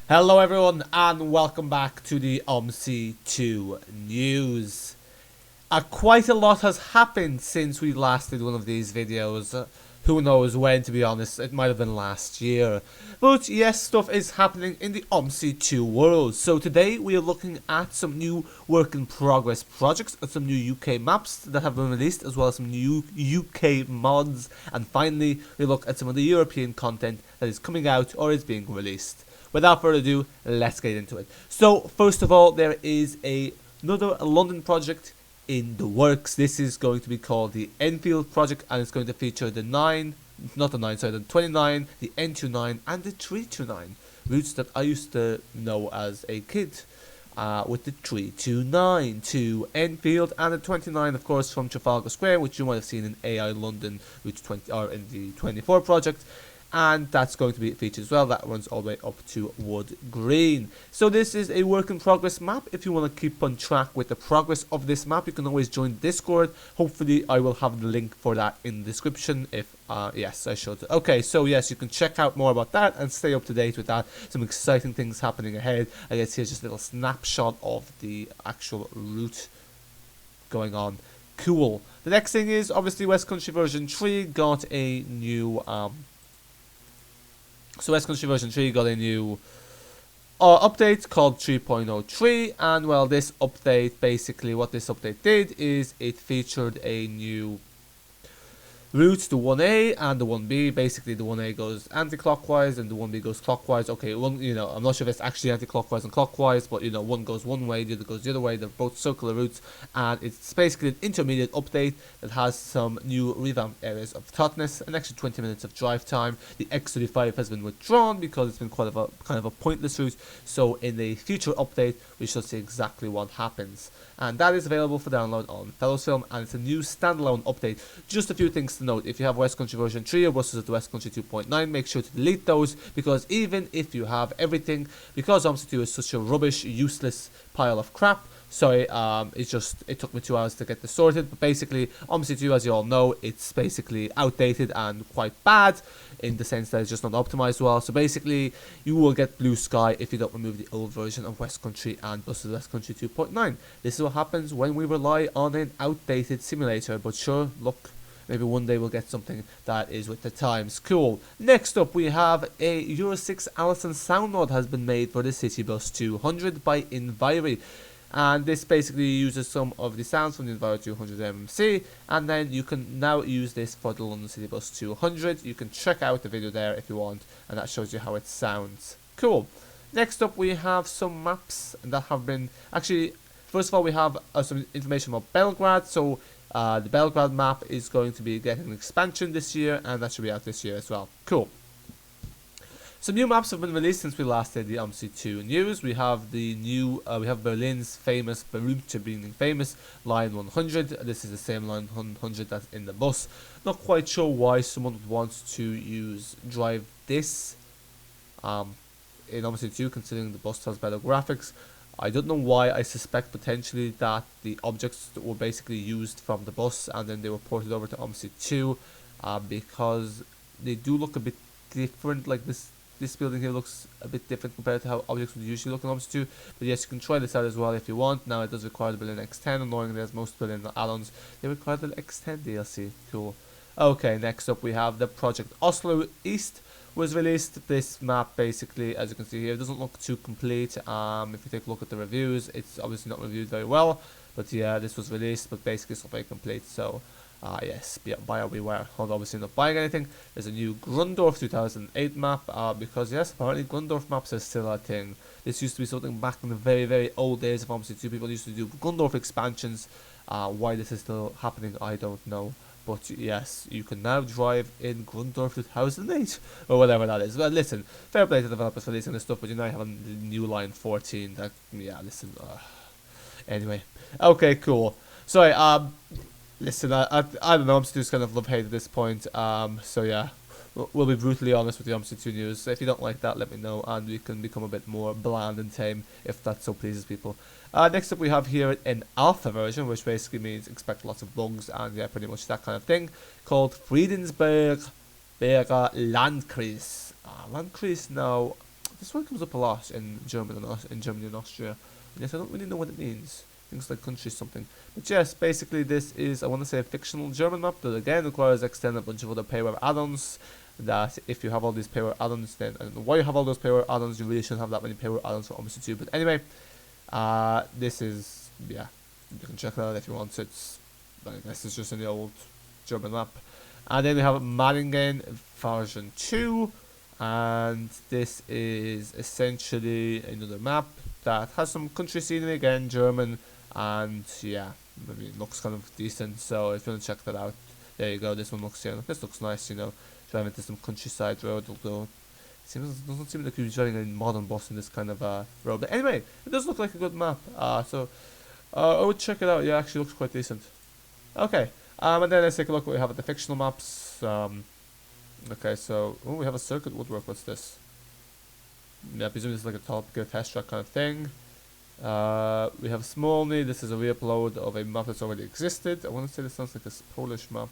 Hello everyone and welcome back to the Omsi 2 news. Quite a lot has happened since we last did one of these videos. Who knows when, to be honest, it might have been last year. But yes, stuff is happening in the Omsi 2 world. So today we are looking at some new work in progress projects, and some new UK maps that have been released, as well as some new UK mods. And finally, we look at some of the European content that is coming out or is being released. Without further ado, let's get into it. So first of all, there is another London project in the works. This is going to be called the Enfield Project, and it's going to feature the 29, the N29 and the 329 routes that I used to know as a kid. With the 329 to Enfield, and the 29 of course from Trafalgar Square, which you might have seen in AI London Route 20 or in the 24 project. And that's going to be featured as well. That runs all the way up to Wood Green. So this is a work in progress map. If you want to keep on track with the progress of this map, you can always join Discord. Hopefully I will have the link for that in the description. If yes, I should. Okay, so yes, you can check out more about that and stay up to date with that. Some exciting things happening ahead. I guess here's just a little snapshot of the actual route going on. Cool. The next thing is obviously Westcountry version 3 got a new Westcountry version 3 got a new update called 3.03, and well, this update, basically what this update did is it featured a new routes, the 1A and the 1B. Basically the 1A goes anti-clockwise and the 1B goes clockwise. Okay, one, I'm not sure if it's actually anti-clockwise and clockwise, but one goes one way, the other goes the other way. They're both circular routes, and it's basically an intermediate update that has some new revamped areas of tautness, an extra 20 minutes of drive time. The X35 has been withdrawn because it's been quite kind of a pointless route, so in a future update we shall see exactly what happens. And that is available for download on Fellowsfilm, and it's a new standalone update. Just a few things to note: if you have Westcountry version 3 or versus the Westcountry 2.9, make sure to delete those, because even if you have everything, because Omsi 2 is such a rubbish, useless pile of crap. Sorry, it took me 2 hours to get this sorted, but basically Omsi 2, as you all know, it's basically outdated and quite bad in the sense that it's just not optimized well. So basically you will get blue sky if you don't remove the old version of Westcountry and versus Westcountry 2.9. This is what happens when we rely on an outdated simulator, but sure, look, maybe one day we'll get something that is with the times. Cool. Next up, we have a Euro 6 Allison sound mod has been made for the City Bus 200 by Enviry. And this basically uses some of the sounds from the Enviro 200 MMC, and then you can now use this for the London City Bus 200. You can check out the video there if you want, and that shows you how it sounds. Cool. Next up, we have some maps that have been actually. First of all, we have some information about Belgrade. So the Belgrade map is going to be getting an expansion this year, and that should be out this year as well. Cool. Some new maps have been released since we last did the Omsi 2 news. We have the new, we have Berlin's famous, Berühmte being famous, Line 100. This is the same Line 100 that's in the bus. Not quite sure why someone would want to drive this in Omsi 2, considering the bus has better graphics. I don't know why. I suspect potentially that the objects were basically used from the bus and then they were ported over to Omsi 2, because they do look a bit different. Like this building here looks a bit different compared to how objects would usually look in Omsi 2. But yes, you can try this out as well if you want. Now it does require the Berlin X10, annoyingly as most Berlin add-ons, they require the X10 DLC. Cool. Okay, next up we have the Project Oslo East was released. This map basically, as you can see here, doesn't look too complete. If you take a look at the reviews, it's obviously not reviewed very well. But yeah, this was released, but basically it's not very complete. So yes, yeah, buyer beware. Although obviously not buying anything. There's a new Grundorf 2008 map, because yes, apparently Grundorf maps are still a thing. This used to be something back in the very, very old days of Omsi 2. People used to do Grundorf expansions. Why this is still happening, I don't know. But yes, you can now drive in Grundorf 2008, or whatever that is. Well, listen, fair play to developers for releasing this stuff, but you now have a new Line 14. That, yeah, listen. Anyway, okay, cool. Sorry, listen, I don't know, I'm just kind of love-hate at this point. So yeah, we'll be brutally honest with the Omsi 2 news. So if you don't like that, let me know, and we can become a bit more bland and tame, if that so pleases people. Next up we have here an alpha version, which basically means expect lots of bugs, and yeah, pretty much that kind of thing, called Friedensberger Landkreis. Landkreis, now, this one comes up a lot in Germany and Austria. And yes, I don't really know what it means. Things like country something. But yes, basically this is, I want to say, a fictional German map that again requires extending a bunch of other payware add-ons. That if you have all these payware add-ons, then I don't know why you have all those payware add-ons. You really shouldn't have that many payware add-ons for Omsi 2. But anyway, this is, yeah, you can check it out if you want. It's, I guess it's just an old German map. And then we have Maringen version 2. And this is essentially another map that has some country scenery, again German, and yeah, maybe it looks kind of decent. So if you want to check that out, there you go. This one looks, this looks nice, driving into some countryside road, although it doesn't seem like you're driving a modern bus in this kind of road. But anyway, it does look like a good map. So I would check it out. Yeah, it actually looks quite decent. Okay, and then let's take a look what we have at the fictional maps. Okay, so we have a circuit woodwork. What's this? Yeah, presumably this is like a Top Gear test track kind of thing. We have Smolny. This is a re-upload of a map that's already existed. I want to say this sounds like a Polish map.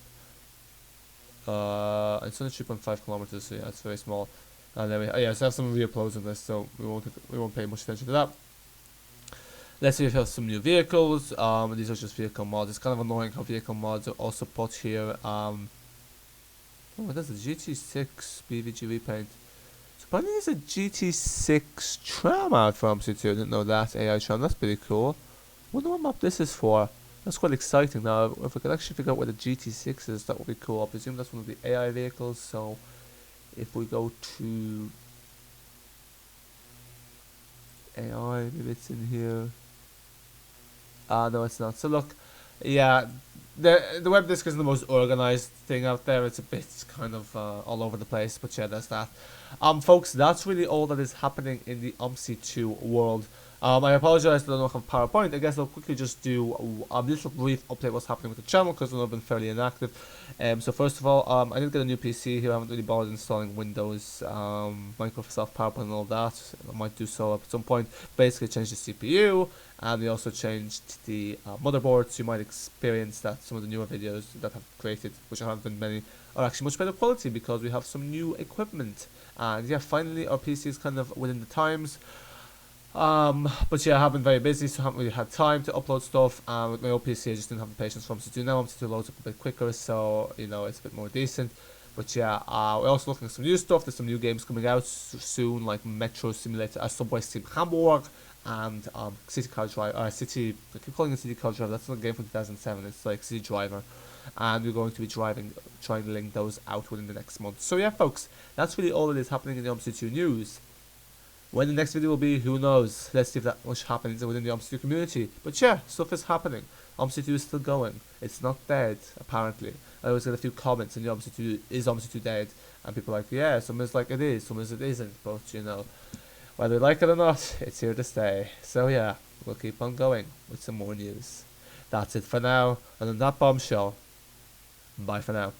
It's only 3.5 kilometers, so yeah, it's very small. And then we have some re-uploads in this, so we won't pay much attention to that. Let's see if we have some new vehicles. These are just vehicle mods. It's kind of annoying how vehicle mods are also put here. Oh, that's a GT6 BVG repaint. So apparently there's a GT6 tram out from Omsi 2. I didn't know that. AI tram, that's pretty cool. Wonder what map this is for. That's quite exciting. Now, if we could actually figure out where the GT6 is, that would be cool. I presume that's one of the AI vehicles. So if we go to AI, maybe it's in here. No, it's not. So look, yeah, the web disk isn't the most organized thing out there. It's a bit kind of all over the place, but yeah, there's that. Folks, that's really all that is happening in the Omsi 2 world. I apologize that I don't have PowerPoint. I guess I'll quickly just do a little brief update what's happening with the channel, because I've been fairly inactive. So first of all, I did get a new PC here. I haven't really bothered installing Windows, Microsoft PowerPoint and all that. I might do so at some point. Basically changed the CPU, and we also changed the motherboard, so you might experience that some of the newer videos that I've created, which haven't been many, are actually much better quality because we have some new equipment. And yeah, finally our PC is kind of within the times. But yeah, I have been very busy, so I haven't really had time to upload stuff. With my old PC, I just didn't have the patience for Omsi 2. Now Omsi 2 loads up a bit quicker, so it's a bit more decent. But yeah, we're also looking at some new stuff. There's some new games coming out soon, like Metro Simulator, Subway Team Hamburg, and City Car Driver. I keep calling it City Car Driver. That's not a game from 2007. It's like City Driver, and we're going to be triangling those out within the next month. So yeah, folks, that's really all that is happening in the Omsi 2 news. When the next video will be, who knows? Let's see if that much happens within the Omsi 2 community. But yeah, stuff is happening. Omsi 2 is still going. It's not dead, apparently. I always get a few comments in the Omsi 2, is Omsi 2 dead? And people are like, yeah, some is like it is, some is it isn't. But whether we like it or not, it's here to stay. So yeah, we'll keep on going with some more news. That's it for now. And on that bombshell, bye for now.